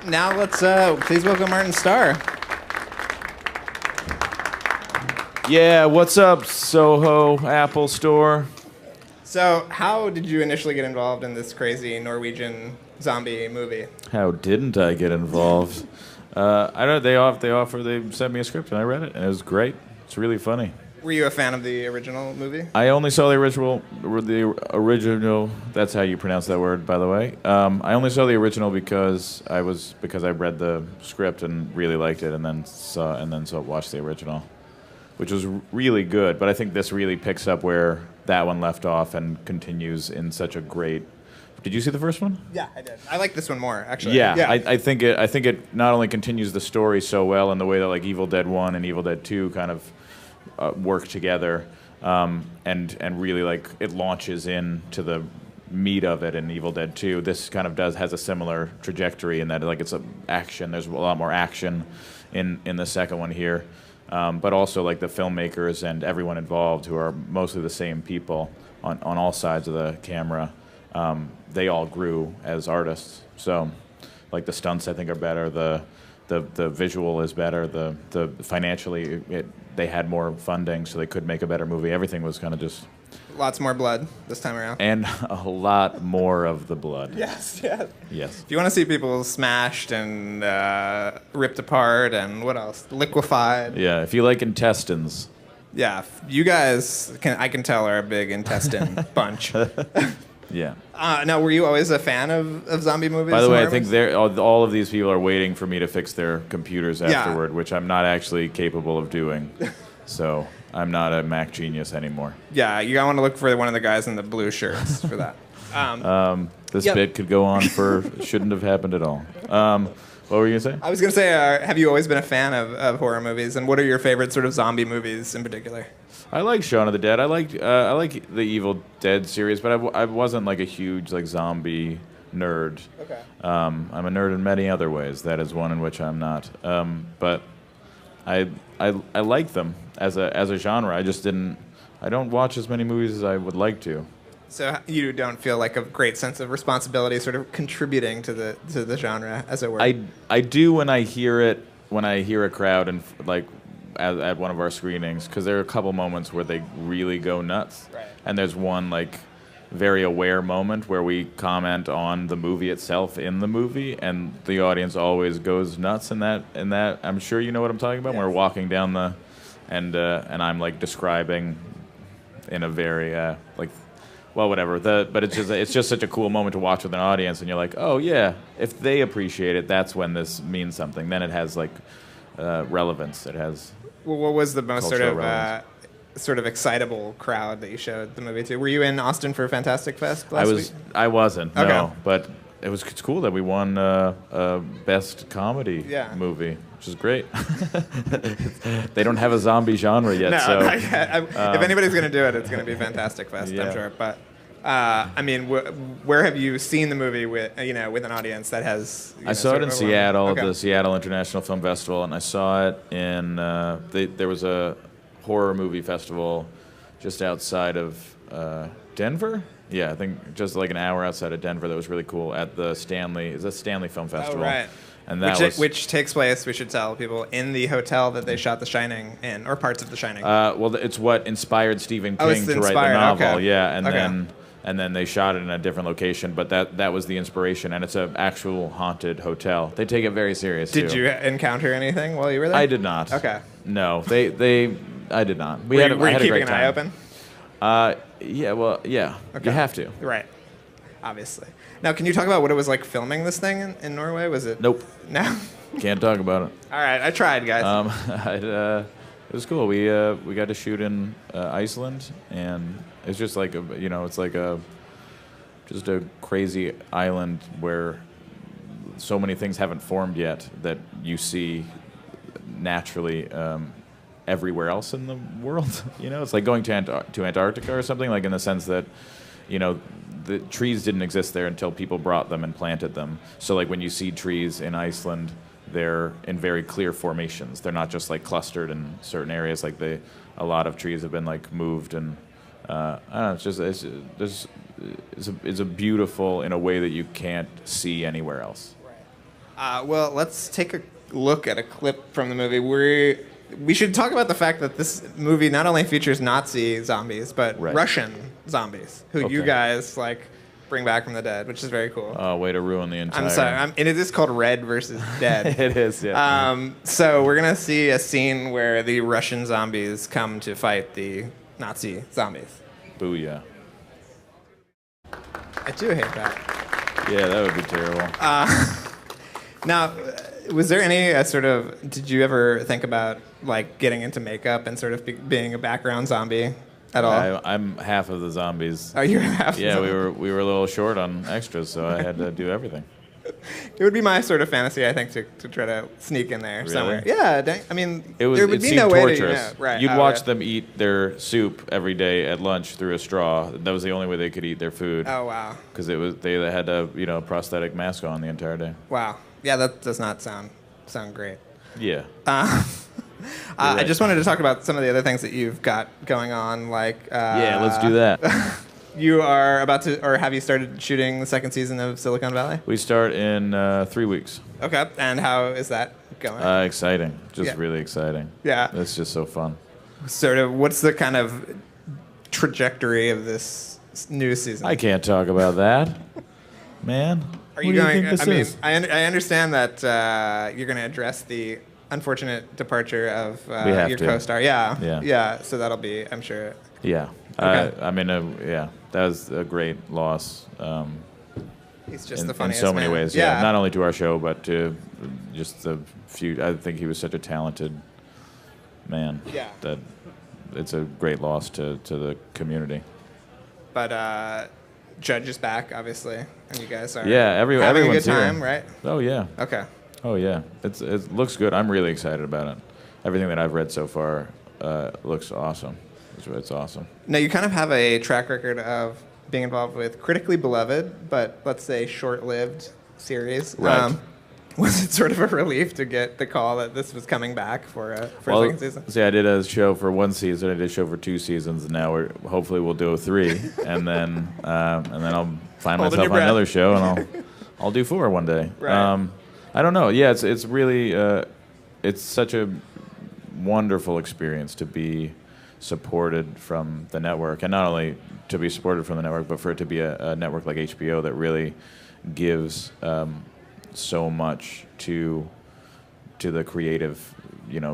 Now let's please welcome Martin Starr. Yeah, what's up, Soho Apple Store? So, how did you initially get involved in this crazy Norwegian zombie movie? How didn't I get involved? I don't. They sent me a script and I read it and it was great. It's really funny. Were you a fan of the original movie? I only saw the original. That's how you pronounce that word, by the way. I only saw the original because I read the script and really liked it, and then watched the original, which was really good. But I think this really picks up where that one left off and continues in such a great. Did you see the first one? Yeah, I did. I like this one more, actually. Yeah. I think it not only continues the story so well in the way that like Evil Dead 1 and Evil Dead 2 kind of work together, and really like it launches into the meat of it in Evil Dead 2. This kind of has a similar trajectory in that like it's action. There's a lot more action in the second one here, but also like the filmmakers and everyone involved, who are mostly the same people on all sides of the camera. They all grew as artists. So like the stunts I think are better. The visual is better. The financially they had more funding, so they could make a better movie. Everything was kind of just lots more blood this time around, and a lot more of the blood. Yes. Yes. If you want to see people smashed and ripped apart, and what else, liquefied. Yeah. If you like intestines. Yeah, you guys I can tell are a big intestine bunch. Yeah. Now, were you always a fan of zombie movies? By the way, I think all of these people are waiting for me to fix their computers afterward, which I'm not actually capable of doing. So I'm not a Mac genius anymore. Yeah, you want to look for one of the guys in the blue shirts for that. This bit could go on for shouldn't have happened at all. What were you going to say? I was going to say, have you always been a fan of horror movies, and what are your favorite sort of zombie movies in particular? I like Shaun of the Dead. I like the Evil Dead series, but I wasn't like a huge like zombie nerd. Okay. I'm a nerd in many other ways. That is one in which I'm not. But I like them as a genre. I don't watch as many movies as I would like to. So you don't feel like a great sense of responsibility, sort of contributing to the genre, as it were. I do when I hear it. When I hear a crowd and like. At one of our screenings, because there are a couple moments where they really go nuts, right. And there's one like very aware moment where we comment on the movie itself in the movie, and the audience always goes nuts in that. I'm sure you know what I'm talking about. Yes. We're walking down and I'm like describing in a very whatever. But it's just such a cool moment to watch with an audience, and you're like, oh yeah, if they appreciate it, that's when this means something. Then it has like relevance. It has. Well, what was the most sort of excitable crowd that you showed the movie to? Were you in Austin for Fantastic Fest last week? I wasn't. Okay. No, but it's cool that we won best comedy movie, which is great. They don't have a zombie genre yet, no, so not yet. If anybody's going to do it, it's going to be Fantastic Fest, I'm sure. But I mean, where have you seen the movie with an audience that has? I saw it in Seattle, at the Seattle International Film Festival, and I saw it in. There was a horror movie festival just outside of Denver. Yeah, I think just like an hour outside of Denver. That was really cool at the Stanley Film Festival. Oh, right. And which takes place, we should tell people, in the hotel that they shot The Shining in, or parts of The Shining. Well, it's what inspired Stephen King to write the novel. Okay. Yeah, and then they shot it in a different location, but that was the inspiration, and it's an actual haunted hotel. They take it very serious. Did you encounter anything while you were there? I did not. Okay. No, I did not. Were you keeping an eye open? Yeah. Well, yeah. Okay. You have to. Right. Obviously. Now, can you talk about what it was like filming this thing in Norway? Was it? Nope. No. Can't talk about it. All right, I tried, guys. It was cool. We got to shoot in Iceland, and it's just like just a crazy island where so many things haven't formed yet that you see naturally everywhere else in the world. It's like going to Antarctica or something, like in the sense that the trees didn't exist there until people brought them and planted them. So like when you see trees in Iceland, they're in very clear formations. They're not just like clustered in certain areas. Like a lot of trees have been like moved, and I don't know. It's a beautiful in a way that you can't see anywhere else. Right. Well, let's take a look at a clip from the movie. We should talk about the fact that this movie not only features Nazi zombies, but Russian zombies, who you guys bring back from the dead, which is very cool. Oh, way to ruin the entire... I'm sorry. And it is called Red versus Dead. It is, yeah. So we're going to see a scene where the Russian zombies come to fight the Nazi zombies. Booyah. I do hate that. Yeah, that would be terrible. Now, was there any did you ever think about getting into makeup and sort of being a background zombie at all? I'm half of the zombies. Oh, you're half. Yeah, we were a little short on extras, so I had to do everything. It would be my sort of fantasy, I think, to try to sneak in there somewhere. Yeah, there would be no way to. Right. You'd watch them eat their soup every day at lunch through a straw. That was the only way they could eat their food. Oh wow. Because they had a prosthetic mask on the entire day. Wow. Yeah, that does not sound great. Yeah. I just wanted to talk about some of the other things that you've got going on, yeah, let's do that. You are about to, or have you started shooting the second season of Silicon Valley? We start in 3 weeks. Okay, and how is that going? Exciting, really exciting. Yeah. It's just so fun. Sort of, what's the kind of trajectory of this new season? I can't talk about that, man. Are you going? I understand that you're going to address the unfortunate departure of your co-star. Yeah. So that'll be, I'm sure. Yeah. Okay. That was a great loss. He's just the funniest in so many man. ways. Yeah. Not only to our show, but to just the few. I think he was such a talented man. Yeah. That it's a great loss to the community. But Judge is back, obviously, and you guys are having a good time, right? Oh yeah. Okay. Oh yeah. It looks good. I'm really excited about it. Everything that I've read so far looks awesome. It's awesome. Now, you kind of have a track record of being involved with critically beloved, but let's say short-lived series. Right. Was it sort of a relief to get the call that this was coming back for a second season? See, I did a show for 1 season. I did a show for 2 seasons, and now hopefully we'll do a 3, and then I'll find myself on another show, and I'll do 4 one day. Right. I don't know. Yeah, it's really it's such a wonderful experience to be supported from the network, and not only to be supported from the network, but for it to be a network like HBO that really gives so much to the creative,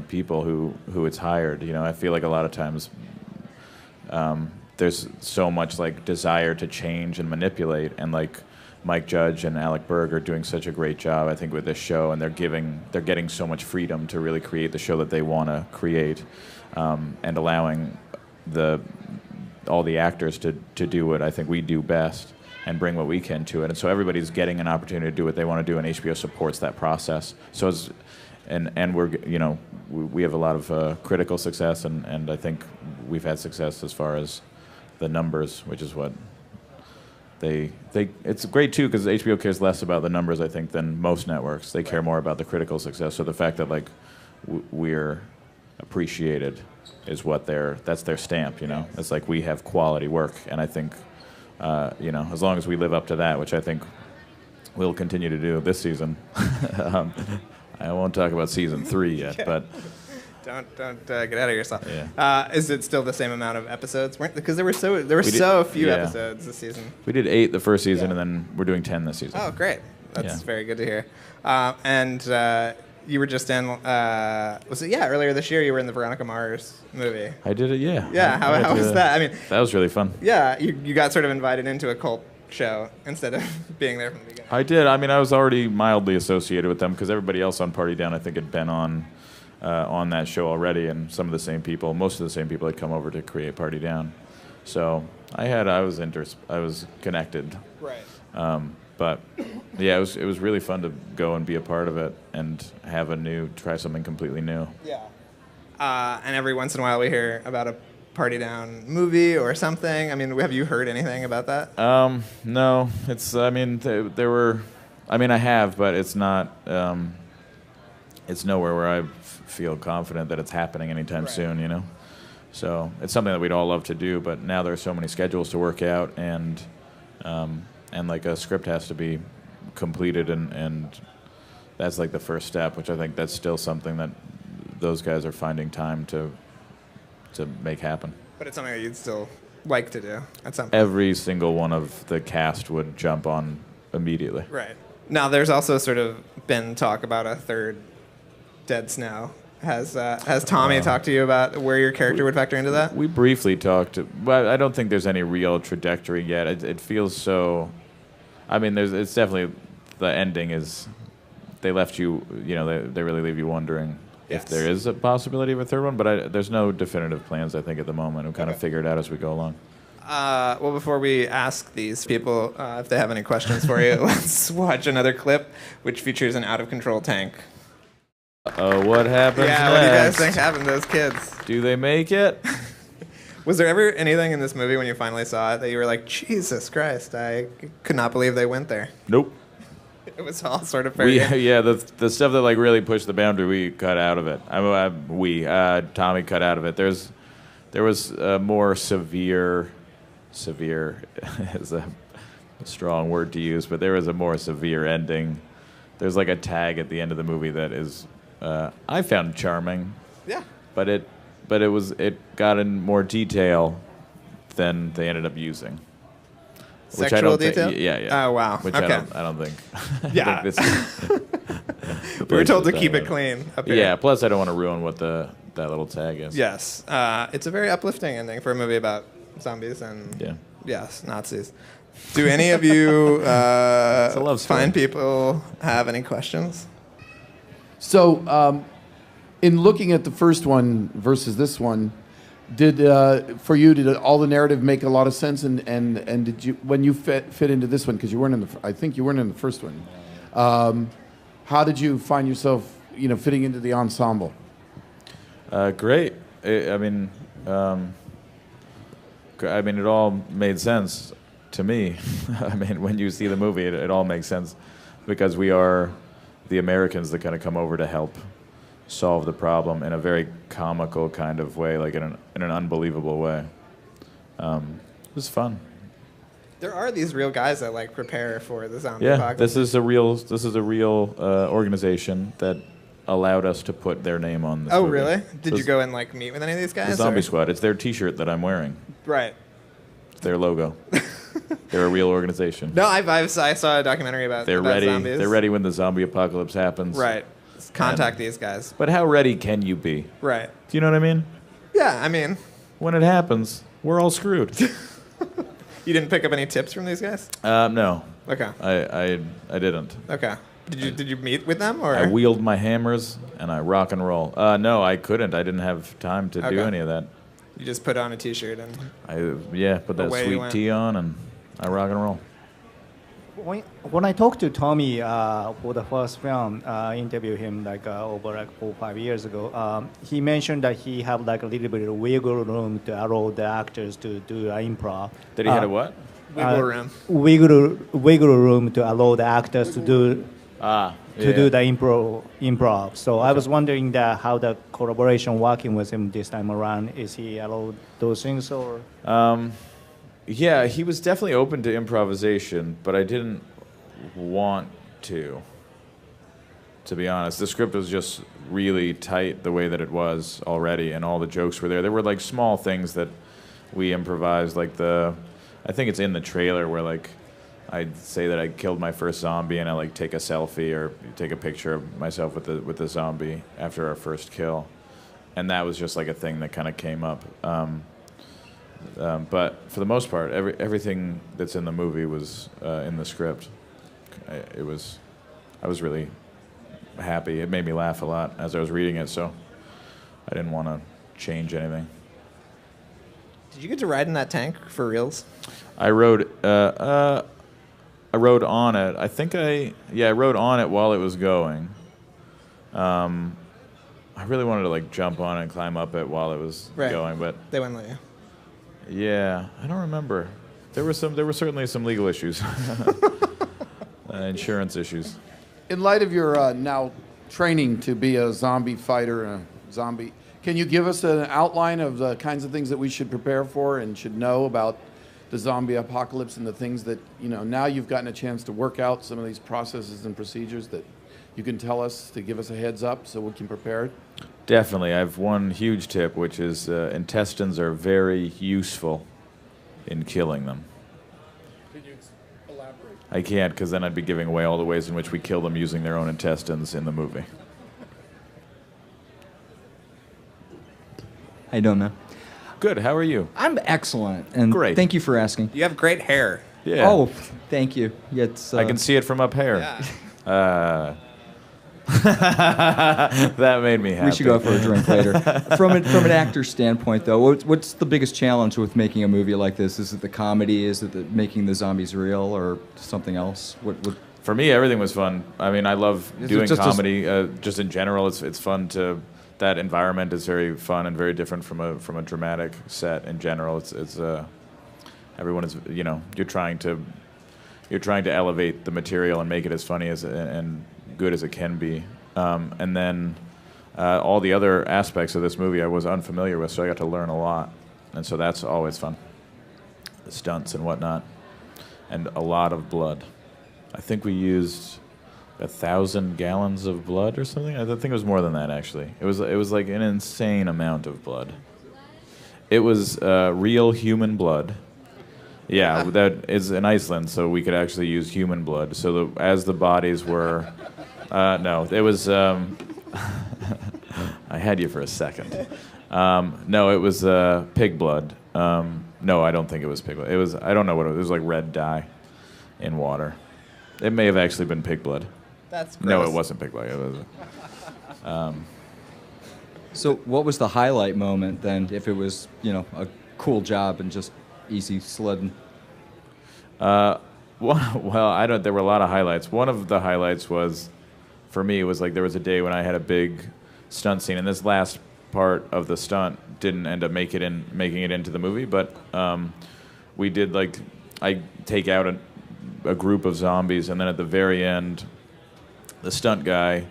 people who it's hired. I feel like a lot of times there's so much desire to change and manipulate, and Mike Judge and Alec Berg are doing such a great job, I think, with this show, and they're getting so much freedom to really create the show that they want to create. And allowing all the actors to do what I think we do best and bring what we can to it. And so everybody's getting an opportunity to do what they want to do, and HBO supports that process. So we have a lot of critical success, and I think we've had success as far as the numbers, which is what it's great too, because HBO cares less about the numbers, I think, than most networks. They care more about the critical success. So the fact that we're appreciated is that's their stamp, It's we have quality work, and I think as long as we live up to that, which I think we'll continue to do this season. I won't talk about season 3 yet, but don't get out of yourself. Yeah. Is it still the same amount of episodes? Because there were so few episodes this season. We did 8 the first season, and then we're doing 10 this season. Oh, great! That's very good to hear. And you were just in, earlier this year you were in the Veronica Mars movie. I did it, yeah. Yeah, how was that? That was really fun. Yeah, you got sort of invited into a cult show instead of being there from the beginning. I did. I was already mildly associated with them because everybody else on Party Down, I think, had been on that show already, and most of the same people had come over to create Party Down. So I was connected. Right. But yeah, it was really fun to go and be a part of it and try something completely new. Yeah. And every once in a while we hear about a Party Down movie or something. Have you heard anything about that? No. It's, there were, I have, but it's not, it's nowhere where I feel confident that it's happening anytime soon, So it's something that we'd all love to do, but now there are so many schedules to work out, and a script has to be completed, and that's like the first step, which I think that's still something that those guys are finding time to make happen. But it's something that you'd still like to do at some point. Every single one of the cast would jump on immediately. Right. Now, there's also sort of been talk about a third Dead Snow. Has Tommy talked to you about where your character would factor into that? We briefly talked, but I don't think there's any real trajectory yet. It feels so. I mean, it's definitely the ending is they left you. You know, they really leave you wondering if there is a possibility of a third one. But there's no definitive plans. I think at the moment we'll kind of figure it out as we go along. Well, before we ask these people if they have any questions for you, let's watch another clip which features an out-of-control tank. What happens next? What do you guys think happened to those kids? Do they make it? Was there ever anything in this movie when you finally saw it that you were like, Jesus Christ, I could not believe they went there? Nope. It was all sort of fair game. Yeah, the stuff that like really pushed the boundary, we cut out of it. Tommy cut out of it. There was a more severe is a strong word to use, but there was a more severe ending. There's like a tag at the end of the movie that is I found charming. Yeah. But it got in more detail than they ended up using. Sexual detail? Yeah. Oh wow. Which okay. I don't think. Yeah. We were told to keep it clean up here. Yeah. Plus, I don't want to ruin what that little tag is. Yes. It's a very uplifting ending for a movie about zombies and Nazis. Do any of you fine people have any questions? So, in looking at the first one versus this one, did all the narrative make a lot of sense? And did you, when you fit into this one, because I think you weren't in the first one, how did you find yourself, fitting into the ensemble? Great. I mean, it all made sense to me. I mean, when you see the movie, it all makes sense because we are the Americans that kind of come over to help solve the problem in a very comical kind of way, like in an unbelievable way. It was fun. There are these real guys that like prepare for the zombie apocalypse. This is a real organization that allowed us to put their name on this movie. Really? Did you go and like meet with any of these guys? The Zombie Squad. It's their T-shirt that I'm wearing. Right. It's their logo. They're a real organization. No, I saw a documentary about zombies. They're ready when the zombie apocalypse happens. Right. Contact these guys. But how ready can you be? Right. Do you know what I mean? Yeah, I mean. When it happens, we're all screwed. You didn't pick up any tips from these guys? No. Okay. I didn't. Okay. Did you meet with them or? I wield my hammers and I rock and roll. No, I couldn't. I didn't have time to do any of that. You just put on a T-shirt and. Put that sweet tea on and I rock and roll. When I talked to Tommy for the first film, interviewed him over 4 or 5 years ago, he mentioned that he had like a little bit of wiggle room to allow the actors to do improv. Did he have a what? Wiggle room. Wiggle room to allow the actors to do do the improv. So I was wondering how the collaboration working with him this time around. Is he allowed those things or? Yeah, he was definitely open to improvisation, but I didn't want to be honest. The script was just really tight the way that it was already, and all the jokes were there. There were like small things that we improvised, like I think it's in the trailer where like I'd say that I killed my first zombie and I like take a selfie or take a picture of myself with the zombie after our first kill, and that was just like a thing that kind of came up. But for the most part, everything that's in the movie was in the script. I was really happy. It made me laugh a lot as I was reading it, so I didn't want to change anything. Did you get to ride in that tank for reals? I rode on it. I think I rode on it while it was going. I really wanted to like jump on it and climb up it while it was going, but they wouldn't let you. Yeah, I don't remember. There were certainly some legal issues, insurance issues. In light of your now training to be a zombie fighter, can you give us an outline of the kinds of things that we should prepare for and should know about the zombie apocalypse and the things that, now you've gotten a chance to work out some of these processes and procedures that you can tell us to give us a heads up so we can prepare it? Definitely. I have one huge tip, which is intestines are very useful in killing them. Can you elaborate? I can't, because then I'd be giving away all the ways in which we kill them using their own intestines in the movie. How you doing, man? Good. How are you? I'm excellent, and Great. thank you for asking. You have great hair. Yeah. Oh, thank you. It's, I can see it from up here. Yeah. That made me happy. We should go for a drink later. From an actor's standpoint, though, what's the biggest challenge with making a movie like this? Is it the comedy? Is it making the zombies real, or something else? What? For me, everything was fun. I mean, I love doing just comedy. Just in general, it's fun to. That environment is very fun and very different from a dramatic set in general. It's everyone is you're trying to elevate the material and make it as funny as and good as it can be. And then all the other aspects of this movie I was unfamiliar with, so I got to learn a lot, and so that's always fun. The stunts and whatnot, and a lot of blood. I think we used 1,000 gallons of blood or something. I think it was more than that, actually. It was like an insane amount of blood. It was real human blood. Yeah, that is in Iceland, so we could actually use human blood. So as the bodies were, no, it was. I had you for a second. No, it was pig blood. No, I don't think it was pig blood. It was. I don't know what it was. It was like red dye in water. It may have actually been pig blood. That's gross. No, it wasn't pig blood. It was. So, what was the highlight moment then? If it was, a cool job and just easy sledding. Well, I don't. There were a lot of highlights. One of the highlights was, for me, was like there was a day when I had a big stunt scene, and this last part of the stunt didn't end up making it into the movie, but we did I take out a group of zombies, and then at the very end, the stunt guy,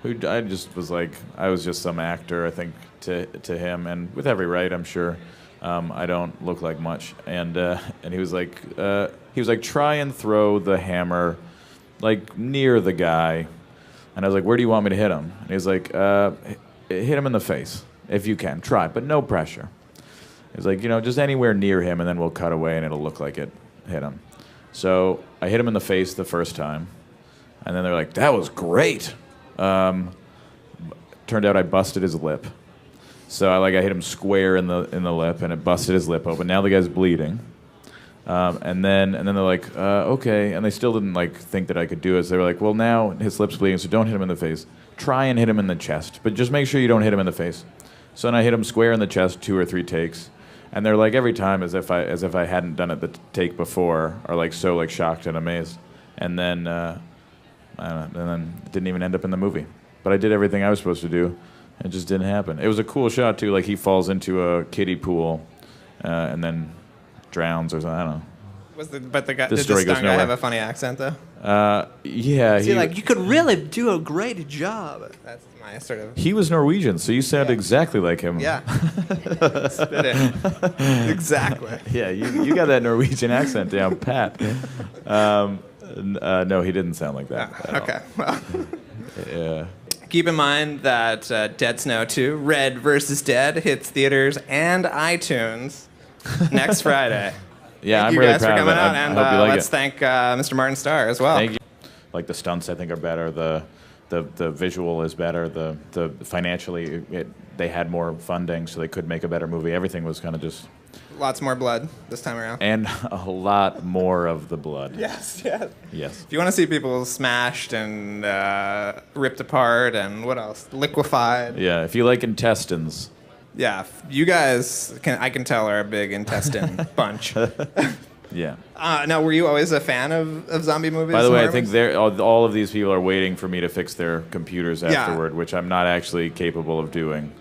who I just was like, I was just some actor, I think, to him, and with every right, I'm sure. I don't look like much, and he was like, try and throw the hammer, like near the guy, and I was like, where do you want me to hit him? And he was like, hit him in the face if you can, try, but no pressure. He's like, just anywhere near him, and then we'll cut away, and it'll look like it hit him. So I hit him in the face the first time, and then they're like, that was great. Turned out I busted his lip. So I hit him square in the lip, and it busted his lip open. Now the guy's bleeding, and then they're like, okay, and they still didn't think that I could do it. So they were like, well, now his lip's bleeding, so don't hit him in the face. Try and hit him in the chest, but just make sure you don't hit him in the face. So then I hit him square in the chest 2 or 3 takes, and they're like every time as if I hadn't done it the take before, are so shocked and amazed, and then I don't know, and then it didn't even end up in the movie. But I did everything I was supposed to do. It just didn't happen. It was a cool shot too. He falls into a kiddie pool, and then drowns or something. I don't know. But the guy, This did the story goes stunt guy nowhere. have a funny accent though? Yeah. See, you could really do a great job. That's my sort of. He was Norwegian, so you sound exactly like him. Yeah. Spit it. Exactly. Yeah, you got that Norwegian accent down pat. No, he didn't sound like that. Okay. Well. Yeah. Keep in mind that Dead Snow 2, Red vs. Dead, hits theaters and iTunes next Friday. Yeah, Thank I'm you really guys proud for of coming it. out, I and hope you like let's it. thank Mr. Martin Starr as well. Thank you. The stunts, I think, are better. The visual is better. The financially, they had more funding, so they could make a better movie. Everything was kind of just. Lots more blood this time around. And a lot more of the blood. Yes. Yes. If you want to see people smashed and ripped apart and what else? Liquefied. Yeah, if you like intestines. Yeah, you guys, I can tell, are a big intestine bunch. Yeah. Now, were you always a fan of zombie movies? By the way, I horror think movies? all of these people are waiting for me to fix their computers afterward, which I'm not actually capable of doing.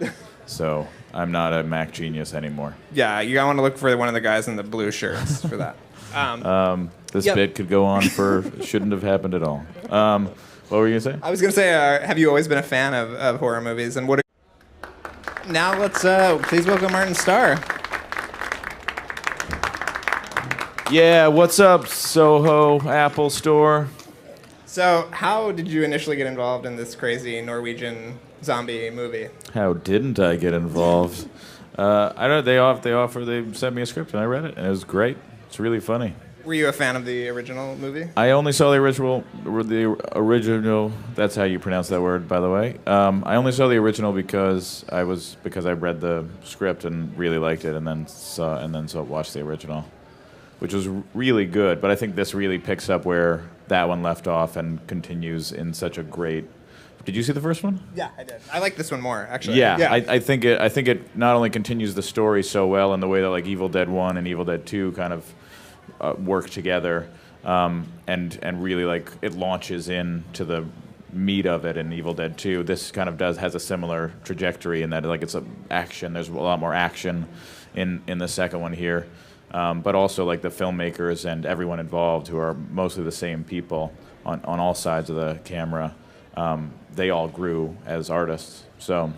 So I'm not a Mac genius anymore. Yeah, you want to look for one of the guys in the blue shirts for that. This bit could go on for shouldn't have happened at all. What were you gonna say? I was gonna say, have you always been a fan of horror movies? And now let's please welcome Martin Starr. Yeah, what's up, Soho Apple Store? So, how did you initially get involved in this crazy Norwegian zombie movie? How didn't I get involved? I don't. They sent me a script and I read it and it was great. It's really funny. Were you a fan of the original movie? I only saw the original. That's how you pronounce that word, by the way. I only saw the original because I read the script and really liked it, and then watched the original, which was really good. But I think this really picks up where that one left off and continues in such a great. Did you see the first one? Yeah, I did. I like this one more, actually. Yeah. I think it not only continues the story so well in the way that like Evil Dead 1 and Evil Dead 2 kind of work together, and really like it launches into the meat of it in Evil Dead 2. This kind of has a similar trajectory in that like it's action. There's a lot more action in the second one here, but also like the filmmakers and everyone involved, who are mostly the same people on all sides of the camera. They all grew as artists. So